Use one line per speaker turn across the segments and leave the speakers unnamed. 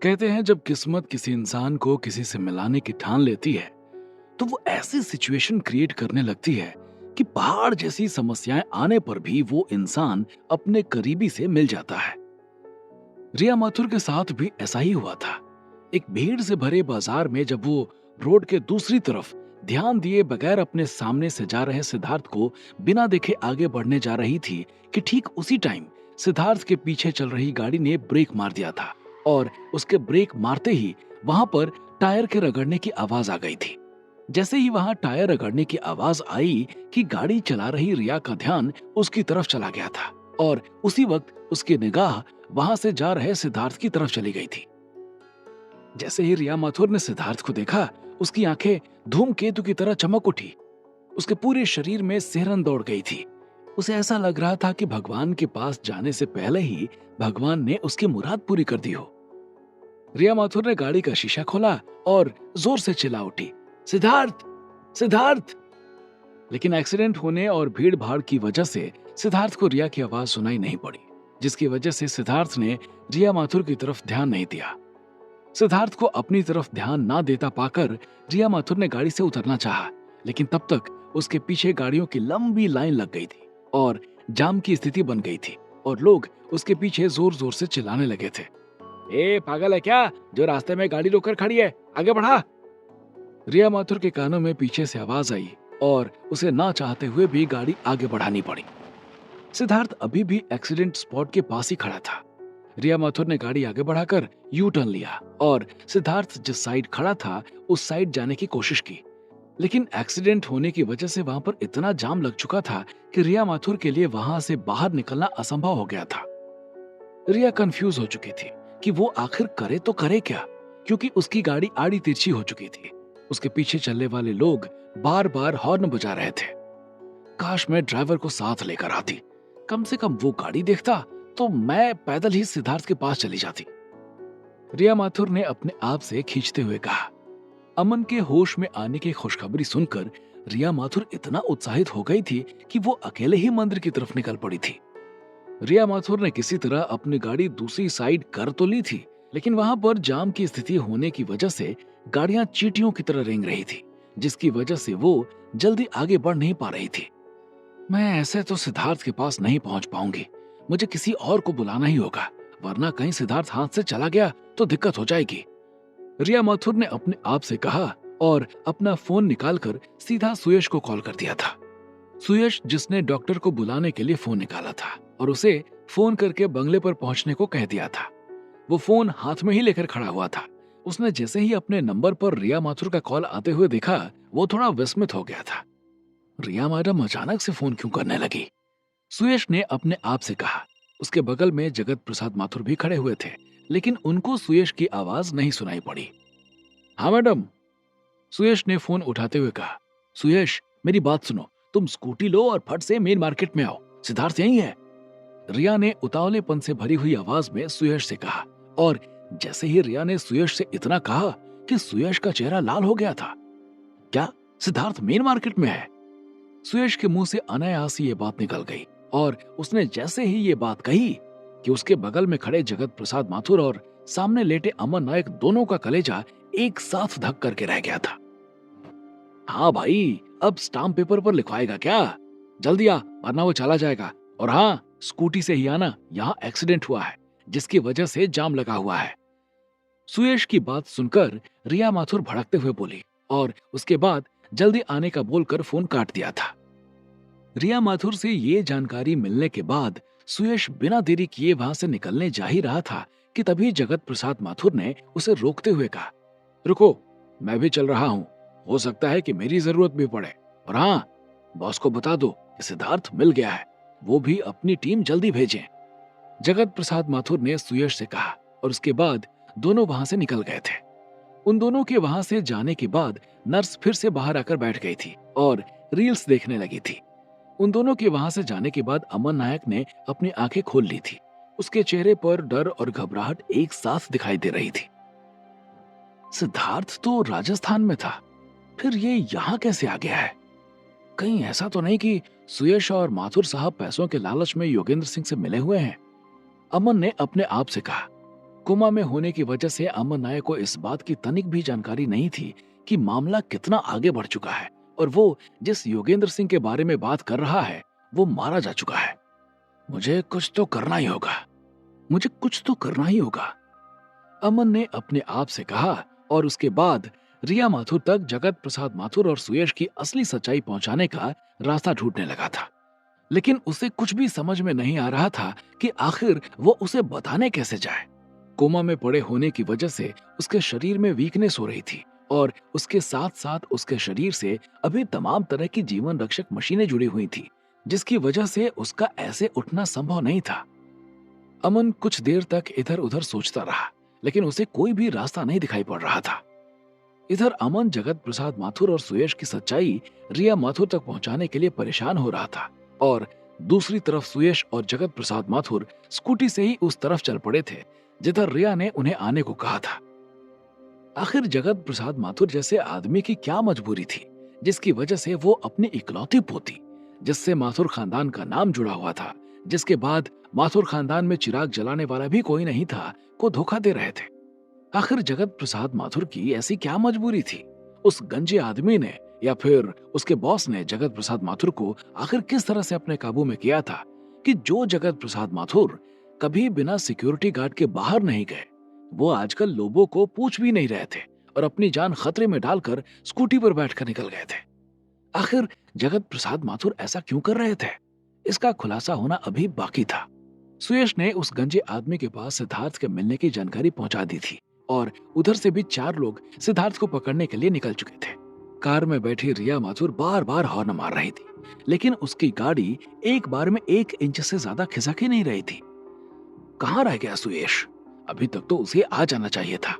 कहते हैं जब किस्मत किसी इंसान को किसी से मिलाने की ठान लेती है तो वो ऐसी सिचुएशन क्रिएट करने लगती है कि पहाड़ जैसी समस्याएं आने पर भी वो इंसान अपने करीबी से मिल जाता है। रिया माथुर के साथ भी ऐसा ही हुआ था। एक भीड़ से भरे बाजार में जब वो रोड के दूसरी तरफ ध्यान दिए बगैर अपने सामने से जा रहे सिद्धार्थ को बिना देखे आगे बढ़ने जा रही थी कि ठीक उसी टाइम सिद्धार्थ के पीछे चल रही गाड़ी ने ब्रेक मार दिया था और उसके ब्रेक मारते ही वहां पर टायर के रगड़ने की आवाज आ गई थी। जैसे ही वहां टायर रगड़ने की आवाज आई कि गाड़ी चला रही रिया का ध्यान उसकी तरफ चला गया था और उसी वक्त उसकी निगाह वहां से जा रहे सिद्धार्थ की तरफ चली गई थी। जैसे ही रिया माथुर ने सिद्धार्थ को देखा, उसकी आंखें धूमकेतु की तरह चमक उठी। उसके पूरे शरीर में सिहरन दौड़ गई थी। उसे ऐसा लग रहा था कि भगवान के पास जाने से पहले ही भगवान ने उसकी मुराद पूरी कर दी हो। रिया माथुर ने गाड़ी का शीशा खोला और जोर से चिल्ला उठी, सिद्धार्थ, सिद्धार्थ। लेकिन एक्सीडेंट होने और भीड़ भाड़ की वजह से सिद्धार्थ को रिया की आवाज सुनाई नहीं पड़ी, जिसकी वजह से सिद्धार्थ ने रिया माथुर की तरफ ध्यान नहीं दिया। सिद्धार्थ को अपनी तरफ ध्यान ना देता पाकर रिया माथुर ने गाड़ी से उतरना चाहा, लेकिन तब तक उसके पीछे गाड़ियों की लंबी लाइन लग गई थी और जाम की स्थिति बन गई थी और लोग उसके पीछे जोर जोर से चिल्लाने लगे थे, ए पागल है क्या, जो रास्ते में गाड़ी रोककर खड़ी है, आगे बढ़ा। रिया माथुर के कानों में पीछे से आवाज आई और उसे ना चाहते हुए भी गाड़ी आगे बढ़ानी पड़ी। सिद्धार्थ अभी भी एक्सीडेंट स्पॉट के पास ही खड़ा था। रिया माथुर ने गाड़ी आगे बढ़ाकर यू टर्न लिया और सिद्धार्थ जिस साइड खड़ा था उस साइड जाने की कोशिश की, लेकिन एक्सीडेंट होने की वजह से वहां पर इतना जाम लग चुका था कि रिया माथुर के लिए वहां से बाहर निकलना असंभव हो गया था। रिया कंफ्यूज हो चुकी थी कि वो आखिर करे तो करे क्या, क्योंकि उसकी गाड़ी आड़ी तिरछी हो चुकी थी। उसके पीछे चलने वाले लोग बार बार हॉर्न बजा रहे थे। काश मैं ड्राइवर को साथ लेकर आती, कम से कम वो गाड़ी देखता तो मैं पैदल ही सिद्धार्थ के पास चली जाती। रिया माथुर ने अपने आप से खींचते हुए कहा। अमन के होश में आने की खुशखबरी सुनकर रिया माथुर इतना उत्साहित हो गई थी कि वो अकेले ही मंदिर की तरफ निकल पड़ी थी। रिया माथुर ने किसी तरह अपनी गाड़ी दूसरी साइड कर तो ली थी, लेकिन वहां पर जाम की स्थिति होने की वजह से गाड़ियां चींटियों की तरह रेंग रही थी, जिसकी वजह से वो जल्दी आगे बढ़ नहीं पा रही थी। मैं ऐसे तो सिद्धार्थ के पास नहीं पहुंच पाऊंगी, मुझे किसी और को बुलाना ही होगा, वरना कहीं सिद्धार्थ हाथ से चला गया तो दिक्कत हो जाएगी। रिया माथुर ने अपने आप से कहा और अपना फोन निकालकर सीधा सुयश को कॉल कर दिया था। सुयश जिसने डॉक्टर को बुलाने के लिए फोन निकाला था और उसे फोन करके बंगले पर पहुंचने को कह दिया था। वो फोन हाथ में ही लेकर खड़ा हुआ था। उसने जैसे ही अपने नंबर पर रिया माथुर का कॉल आते हुए देखा, वो थोड़ा विस्मित हो गया था। रिया मैडम अचानक से फोन क्यों करने लगी? सुयश ने अपने आप से कहा। उसके बगल में जगत प्रसाद माथुर भी खड़े हुए थे, लेकिन उनको सुयश की आवाज नहीं सुनाई पड़ी। हाँ मैडम, सुयश ने फोन उठाते हुए कहा। सुयश, मेरी बात सुनो, तुम स्कूटी लो और फट से मेन मार्केट में आओ, सिद्धार्थ यहीं है। रिया ने उतावलेपन से भरी हुई आवाज में सुयश से कहा और जैसे ही रिया ने सुयश से इतना कहा कि सुयश का चेहरा लाल हो गया था। क्या सिद्धार्थ मेन मार्केट में है? सुयश के मुंह से अनायास ही ये बात निकल गई और उसने जैसे ही ये बात कही कि उसके बगल में खड़े जगत प्रसाद माथुर और सामने लेटे अमन नायक दोनों का कलेजा एक साथ धक करके रह गया था। हाँ भाई, अब स्टाम्प पेपर पर लिखवाएगा क्या? जल्दी आ, वरना वो चला जाएगा। और हाँ, स्कूटी से ही आना, यहाँ एक्सीडेंट हुआ है जिसकी वजह से जाम लगा हुआ है। सुयश की बात सुनकर रिया माथुर भड़कते हुए बोली और उसके बाद जल्दी आने का बोलकर फोन काट दिया था। रिया माथुर से ये जानकारी मिलने के बाद सुयश बिना देरी किए वहां से निकलने जा ही रहा था कि तभी जगत प्रसाद माथुर ने उसे रोकते हुए कहा, रुको, मैं भी चल रहा हूँ, हो सकता है कि मेरी जरूरत भी पड़े। और हाँ, बॉस को बता दो कि सिद्धार्थ मिल गया है, वो भी अपनी टीम जल्दी भेजें। जगत प्रसाद माथुर ने सुयश से कहा और उसके बाद दोनों वहां से निकल गए थे। उन दोनों के वहां से जाने के बाद नर्स फिर से बाहर आकर बैठ गई थी और रील्स देखने लगी थी। उन दोनों के वहां से जाने के बाद अमन नायक ने अपनी आंखें खोल ली थी। उसके चेहरे पर डर और घबराहट एक साथ दिखाई दे रही थी। सिद्धार्थ तो राजस्थान में था, फिर ये यहाँ कैसे आ गया है? कहीं ऐसा तो नहीं कि सुयश और माथुर साहब पैसों के लालच में योगेंद्र सिंह से मिले हुए हैं? अमन ने अपने आप से कहा। कोमा में होने की वजह से अमन नायक को इस बात की तनिक भी जानकारी नहीं थी कि मामला कितना आगे बढ़ चुका है और वो जिस योगेंद्र सिंह के बारे में बात कर रहा है वो मारा जा चुका है। मुझे कुछ तो करना ही होगा, मुझे कुछ तो करना ही होगा, अमन ने अपने आप से कहा। और उसके बाद रिया माथुर तक जगत प्रसाद माथुर और सुयश की असली सच्चाई पहुंचाने का रास्ता ढूंढने लगा था। लेकिन उसे कुछ भी समझ में नहीं आ रहा था कि आखिर वो उसे बताने कैसे जाए। कोमा में पड़े होने की वजह से उसके शरीर में वीकनेस हो रही थी और उसके साथ साथ उसके शरीर से अभी तमाम तरह की जीवन रक्षक मशीनें जुड़ी हुई थी, जिसकी वजह से उसका ऐसे उठना संभव नहीं था। अमन कुछ देर तक इधर उधर सोचता रहा, लेकिन उसे कोई भी रास्ता नहीं दिखाई पड़ रहा था। इधर अमन जगत प्रसाद माथुर और सुयश की सच्चाई रिया माथुर तक पहुंचाने के लिए परेशान हो रहा था और दूसरी तरफ सुयश और जगत प्रसाद माथुर स्कूटी से ही उस तरफ चल पड़े थे जिधर रिया ने उन्हें आने को कहा था। आखिर जगत प्रसाद माथुर जैसे आदमी की क्या मजबूरी थी जिसकी वजह से वो अपनी इकलौती पोती, जिससे माथुर खानदान का नाम जुड़ा हुआ था, जिसके बाद माथुर खानदान में चिराग जलाने वाला भी कोई नहीं था, को धोखा दे रहे थे। आखिर जगत प्रसाद माथुर की ऐसी क्या मजबूरी थी? उस गंजे आदमी ने या फिर उसके बॉस ने जगत प्रसाद माथुर को आखिर किस तरह से अपने काबू में किया था कि जो जगत प्रसाद माथुर कभी बिना सिक्योरिटी गार्ड के बाहर नहीं गए, वो आजकल लोगों को पूछ भी नहीं रहे थे और अपनी जान खतरे में डालकर स्कूटी पर बैठकर निकल गए थे। आखिर जगत प्रसाद माथुर ऐसा क्यों कर रहे थे? इसका खुलासा होना अभी बाकी था। सुयश ने उस गंजे आदमी के पास सिद्धार्थ के मिलने की जानकारी पहुंचा दी थी और उधर से भी 4 लोग सिद्धार्थ को पकड़ने के लिए निकल चुके थे। कार में बैठी रिया माथुर बार बार हॉर्न मार रही थी, लेकिन उसकी गाड़ी एक बार में 1 इंच से ज्यादा खिसक ही नहीं रही थी। कहाँ रह गया सुयश? अभी तक तो उसे आ जाना चाहिए था।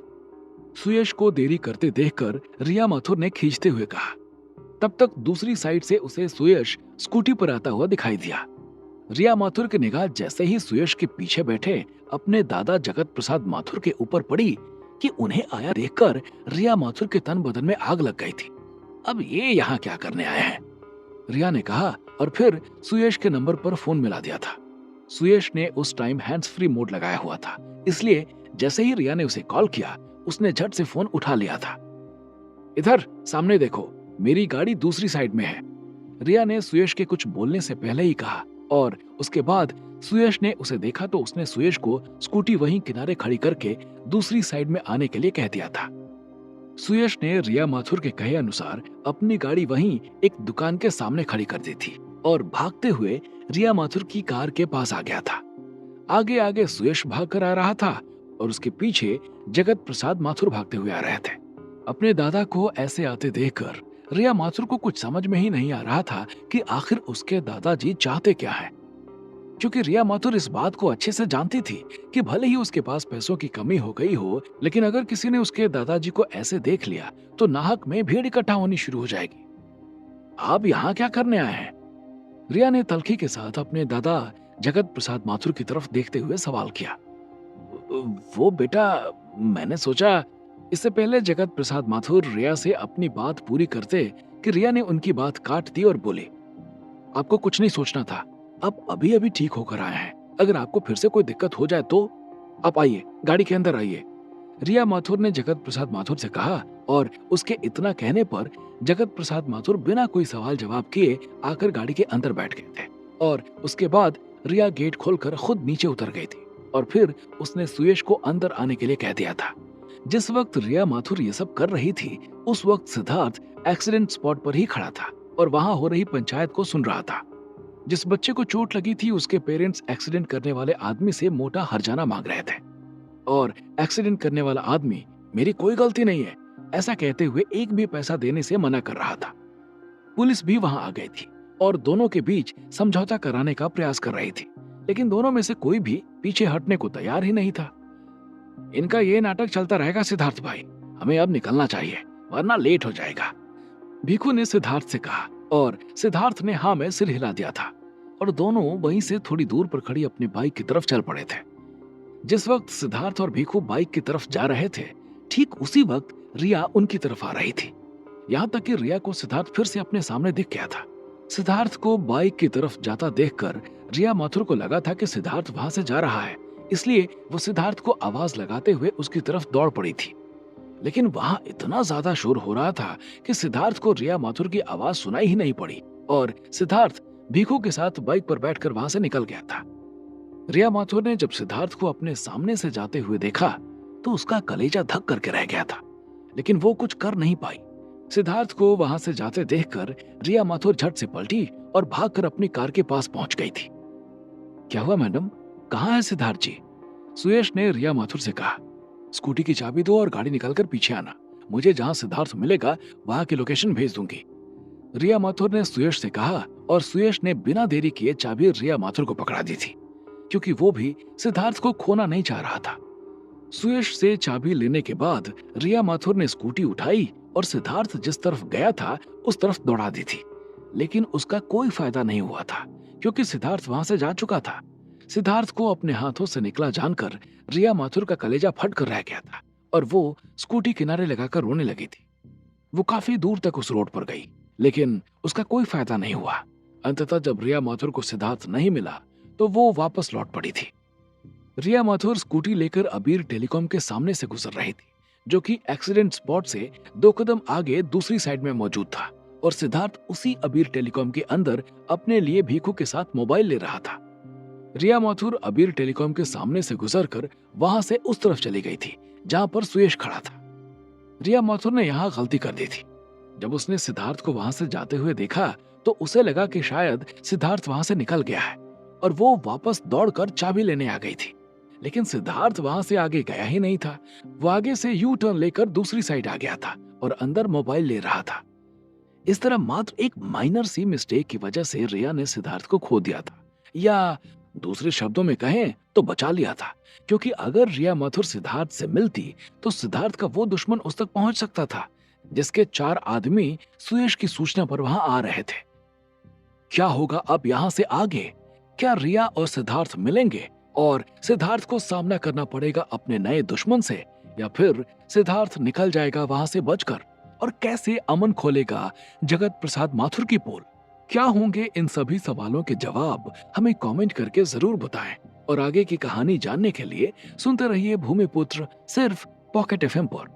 सुयश को देरी करते देखकर रिया माथुर ने खींचते हुए कहा। तब तक दूसरी साइड से उसे सुयश स्कूटी पर आता हुआ दिखाई दिया। रिया माथुर की निगाह जैसे ही सुयश के पीछे बैठे अपने दादा जगत प्रसाद माथुर के ऊपर पड़ी कि उन्हें आया देखकर रिया माथुर के तन बदन में आग लग गई थी। अब ये यहाँ क्या करने आए हैं? रिया ने कहा और फिर सुयश के नंबर पर फोन मिला दिया था। सुयश ने उस टाइम हैंड्स फ्री मोड लगाया हुआ था, इसलिए जैसे ही रिया ने उसे कॉल किया उसने झट से फोन उठा लिया था। इधर सामने देखो, मेरी गाड़ी दूसरी साइड में है, रिया ने सुयश के कुछ बोलने से पहले ही कहा और उसके बाद सुयश ने उसे देखा तो उसने सुयश को स्कूटी वहीं किनारे खड़ी करके दूसरी साइड में आने के लिए कह दिया था। सुयश ने रिया माथुर के कहे अनुसार अपनी गाड़ी वहीं एक दुकान के सामने खड़ी कर दी थी और भागते हुए रिया माथुर की कार के पास आ गया था। आगे आगे सुयश भागकर आ रहा था और उसके पीछे जगत प्रसाद माथुर भागते हुए आ रहे थे। अपने दादा को ऐसे आते देखकर रिया माथुर को कुछ समझ में ही नहीं आ रहा था कि आखिर उसके दादाजी चाहते क्या है, क्योंकि रिया माथुर इस बात को अच्छे से जानती थी कि भले ही उसके पास पैसों की कमी हो गई हो, लेकिन अगर किसी ने उसके दादाजी को ऐसे देख लिया तो नाहक में भीड़ इकट्ठा होनी शुरू हो जाएगी। आप यहाँ क्या करने आए हैं? रिया ने तलखी के साथ अपने दादा जगत प्रसाद माथुर की तरफ देखते हुए सवाल किया। वो बेटा, मैंने सोचा। इससे पहले जगत प्रसाद माथुर रिया से अपनी बात पूरी करते कि रिया ने उनकी बात काट दी और बोली, आपको कुछ नहीं सोचना था, आप अभी अभी ठीक होकर आए हैं, अगर आपको फिर से कोई दिक्कत हो जाए तो आप आइए, गाड़ी के अंदर आइए, रिया माथुर ने जगत प्रसाद माथुर से कहा। और उसके इतना कहने पर जगत प्रसाद माथुर बिना कोई सवाल जवाब किए आकर गाड़ी के अंदर बैठ गए थे और उसके बाद रिया गेट खोलकर खुद नीचे उतर गई थी और फिर उसने सुयश को अंदर आने के लिए कह दिया था। जिस वक्त रिया माथुर ये सब कर रही थी उस वक्त सिद्धार्थ एक्सीडेंट स्पॉट पर ही खड़ा था और वहां हो रही पंचायत को सुन रहा था। जिस बच्चे को चोट लगी थी उसके पेरेंट्स एक्सीडेंट करने वाले आदमी से मोटा हर्जाना मांग रहे थे और एक्सीडेंट करने वाला आदमी मेरी कोई गलती नहीं है ऐसा कहते हुए एक भी पैसा देने से मना कर रहा था। पुलिस भी वहां आ गई थी और दोनों के बीच समझौता कराने का प्रयास कर रही थी, लेकिन दोनों में से कोई भी पीछे हटने को तैयार ही नहीं था। इनका ये नाटक चलता रहेगा सिद्धार्थ भाई, हमें अब निकलना चाहिए वरना लेट हो जाएगा, भिखू ने सिद्धार्थ से कहा और सिद्धार्थ ने हाँ में सिर हिला दिया था और दोनों वहीं से थोड़ी दूर पर खड़ी अपनी बाइक की तरफ चल पड़े थे। जिस वक्त सिद्धार्थ और भिखू बाइक की तरफ जा रहे थे ठीक उसी वक्त रिया उनकी तरफ आ रही थी। यहाँ तक कि रिया को सिद्धार्थ फिर से अपने सामने दिख गया था। सिद्धार्थ को बाइक की तरफ जाता देखकर रिया माथुर को लगा था कि सिद्धार्थ वहां से जा रहा है, इसलिए वो सिद्धार्थ को आवाज लगाते हुए उसकी तरफ दौड़ पड़ी थी। लेकिन वहां इतना ज्यादा शोर हो रहा था कि सिद्धार्थ को रिया माथुर की आवाज सुनाई ही नहीं पड़ी और सिद्धार्थ भीखू के साथ बाइक पर बैठकर वहां से निकल गया था। रिया माथुर ने जब सिद्धार्थ को अपने सामने से जाते हुए देखा तो उसका कलेजा धक करके रह गया था, लेकिन वो कुछ कर नहीं पाई। सिद्धार्थ को वहां से जाते देखकर रिया माथुर झट से पलटी और भागकर अपनी कार के पास पहुंच गई थी। क्या हुआ मैडम, कहाँ है सिद्धार्थ जी? सुयश ने रिया माथुर से कहा। स्कूटी की चाबी दो और गाड़ी निकालकर पीछे आना। मुझे जहां सिद्धार्थ मिलेगा वहां की लोकेशन भेज दूंगी। रिया माथुर ने सुयश से कहा और सुयश ने बिना देरी किए चाबी रिया माथुर को पकड़ा दी थी, क्योंकि वो भी सिद्धार्थ को खोना नहीं चाह रहा था। सुयश से चाबी लेने के बाद रिया माथुर ने स्कूटी उठाई और सिद्धार्थ जिस तरफ गया था उस तरफ दौड़ा दी थी, लेकिन उसका कोई फायदा नहीं हुआ था, क्योंकि सिद्धार्थ वहां से जा चुका था। सिद्धार्थ को अपने हाथों से निकला जानकर रिया माथुर का कलेजा फट कर रह गया था और वो स्कूटी किनारे लगाकर रोने लगी थी। वो काफी दूर तक उस रोड पर गई, लेकिन उसका कोई फायदा नहीं हुआ। अंततः जब रिया माथुर को सिद्धार्थ नहीं मिला तो वो वापस लौट पड़ी थी। रिया माथुर स्कूटी लेकर अबीर टेलीकॉम के सामने से गुजर रही थी, जो कि एक्सीडेंट स्पॉट से 2 कदम आगे दूसरी साइड में मौजूद था, और सिद्धार्थ उसी अबीर टेलीकॉम के अंदर अपने लिए भीखू के साथ मोबाइल ले रहा था। रिया माथुर अबीर टेलीकॉम के सामने से गुजरकर वहां से उस तरफ चली गई थी जहां पर सुयश खड़ा था। रिया माथुर ने यहाँ गलती कर दी थी। जब उसने सिद्धार्थ को वहां से जाते हुए देखा तो उसे लगा कि शायद सिद्धार्थ वहां से निकल गया है और वो वापस दौड़कर चाबी लेने आ गई थी, लेकिन सिद्धार्थ वहां से आगे गया ही नहीं था। वो आगे से यू टर्न लेकर दूसरी साइड आ गया था और अंदर मोबाइल ले रहा था। इस तरह मात्र एक माइनर सी मिस्टेक की वजह से रिया ने सिद्धार्थ को खो दिया था, या दूसरे शब्दों में कहें तो बचा लिया था, क्योंकि अगर रिया माथुर सिद्धार्थ से मिलती तो सिद्धार्थ का वो दुश्मन उस तक पहुंच सकता था जिसके 4 आदमी सुयश की सूचना पर वहां आ रहे थे। क्या होगा अब यहाँ से आगे? क्या रिया और सिद्धार्थ मिलेंगे और सिद्धार्थ को सामना करना पड़ेगा अपने नए दुश्मन से, या फिर सिद्धार्थ निकल जाएगा वहां से बचकर? और कैसे अमन खोलेगा जगत प्रसाद माथुर की पोल? क्या होंगे इन सभी सवालों के जवाब? हमें कमेंट करके जरूर बताएं और आगे की कहानी जानने के लिए सुनते रहिए भूमिपुत्र सिर्फ पॉकेट एफएम पर।